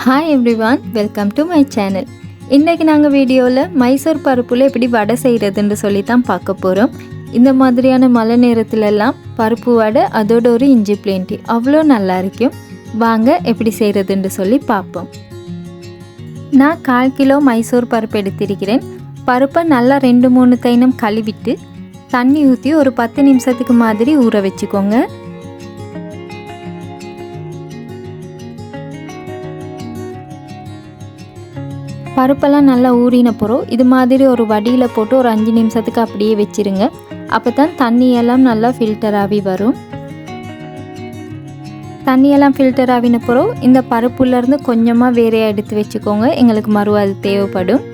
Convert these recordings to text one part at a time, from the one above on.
Hi everyone, welcome to my channel. இன்னைக்கு நாங்க வீடியோல மைசூர் பருப்புல எப்படி வடை செய்யறதுன்னு சொல்லி தான் பார்க்க போறோம். இந்த மாதிரியான மழை நேரத்துல எல்லாம் பருப்பு வடை அதோட ஒரு இஞ்சி plain டீ அவ்வளோ நல்லா இருக்கும். வாங்க எப்படி செய்யறதுன்னு சொல்லி பார்ப்போம். நான் 1/4 கிலோ மைசூர் பருப்பு எடுத்திருக்கிறேன். பருப்பை நல்லா 2-3 தைனம் கழுவிட்டு தண்ணி ஊற்றி ஒரு 10 நிமிஷத்துக்கு மாதிரி ஊற வச்சுக்கோங்க. பருப்பெல்லாம் நல்லா ஊறின பிறகு இது மாதிரி ஒரு வடியில் போட்டு ஒரு 5 நிமிஷத்துக்கு அப்படியே வச்சிருங்க. அப்போ தான் தண்ணியெல்லாம் நல்லா ஃபில்டர் ஆகி வரும். தண்ணியெல்லாம் ஃபில்டர் ஆகின பிறகு இந்த பருப்புலேருந்து கொஞ்சமாக வேறையாக எடுத்து வச்சுக்கோங்க. எங்களுக்கு மறுவா அது தேவைப்படும்.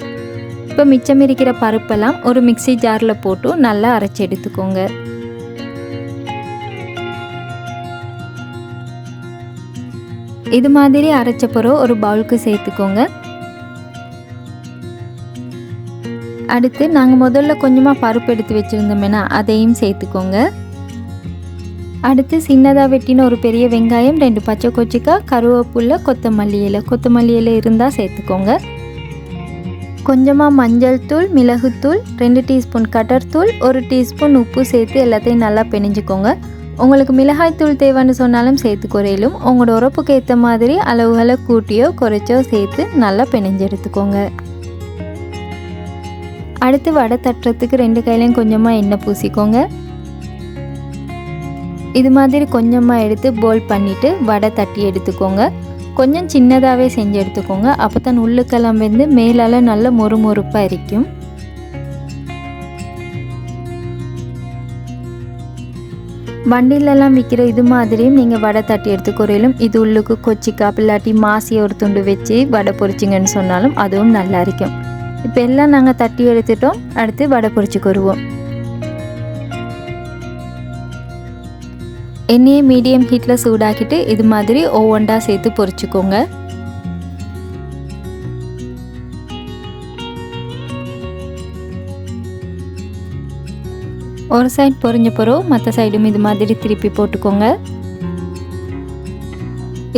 இப்போ மிச்சம் இருக்கிற பருப்பெல்லாம் ஒரு மிக்ஸி ஜாரில் போட்டு நல்லா அரைச்சி எடுத்துக்கோங்க. இது மாதிரி அரைச்ச பிறகு ஒரு பவுலுக்கு சேர்த்துக்கோங்க. அடுத்து நாங்கள் முதல்ல கொஞ்சமாக பருப்பு எடுத்து வச்சுருந்தோமேனா அதையும் சேர்த்துக்கோங்க. அடுத்து சின்னதாக வெட்டின ஒரு பெரிய வெங்காயம், 2 பச்சை கொச்சிக்காய், கருவேப்பிலை, கொத்தமல்லி இலை இருந்தால் சேர்த்துக்கோங்க. கொஞ்சமாக மஞ்சள் தூள், மிளகுத்தூள், 2 டீஸ்பூன் கடற்தூள், 1 டீஸ்பூன் உப்பு சேர்த்து எல்லாத்தையும் நல்லா பிணைஞ்சிக்கோங்க. உங்களுக்கு மிளகாய் தூள் தேவைன்னு சொன்னாலும் சேர்த்து குறையிலும். உங்களோட உரப்புக்கு ஏற்ற மாதிரி அளவுகளை கூட்டியோ குறைச்சோ சேர்த்து நல்லா பிணைஞ்சு எடுத்துக்கோங்க. அடுத்து வடை தட்டுறதுக்கு 2 கையிலையும் கொஞ்சமாக எண்ணெய் பூசிக்கோங்க. இது மாதிரி கொஞ்சமாக எடுத்து போல் பண்ணிவிட்டு வடை தட்டி எடுத்துக்கோங்க. கொஞ்சம் சின்னதாகவே செஞ்சு எடுத்துக்கோங்க. அப்போ தான் உள்ளுக்கெல்லாம் வந்து மேலால் நல்ல மொறுமொறுப்பாக இருக்கும். வண்டிலெல்லாம் விற்கிற இது மாதிரியும் நீங்கள் வடை தட்டி எடுத்துக்கொறையிலும். இது உள்ளுக்கு கொச்சிக்காய் இல்லாட்டி மாசியை ஒரு துண்டு வச்சு வடை பொரிச்சிங்கன்னு சொன்னாலும் அதுவும் நல்லா இருக்கும். இப்போ எல்லாம் நாங்கள் தட்டி எடுத்துட்டோம். அடுத்து வடை பொரிச்சுக்குருவோம். எண்ணெயை மீடியம் ஹீட்டில் சூடாக்கிட்டு இது மாதிரி ஒவ்வொன்றா சேர்த்து பொரிச்சுக்கோங்க. ஒரு சைடு பொரிஞ்ச பிறகு மற்ற சைடும் இது மாதிரி திருப்பி போட்டுக்கோங்க.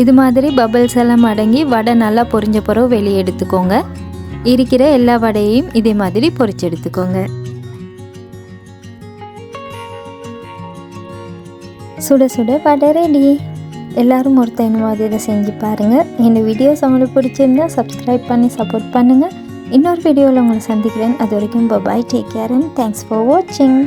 இது மாதிரி பபிள்ஸ் எல்லாம் அடங்கி வடை நல்லா பொரிஞ்ச பிறகு வெளியே எடுத்துக்கோங்க. இருக்கிற எல்லா வடையையும் இதே மாதிரி பொரிச்சு எடுத்துக்கோங்க. சுட சுட வடை ரெடி. எல்லாரும் ஒருத்தர் இந்த மாதிரி செஞ்சு பாருங்கள். இந்த வீடியோஸ் உங்களுக்கு பிடிச்சிருந்தா சப்ஸ்கிரைப் பண்ணி சப்போர்ட் பண்ணுங்கள். இன்னொரு வீடியோவில் உங்களை சந்திக்கிறேன். அது வரைக்கும் bye, take care and thanks for வாட்சிங்.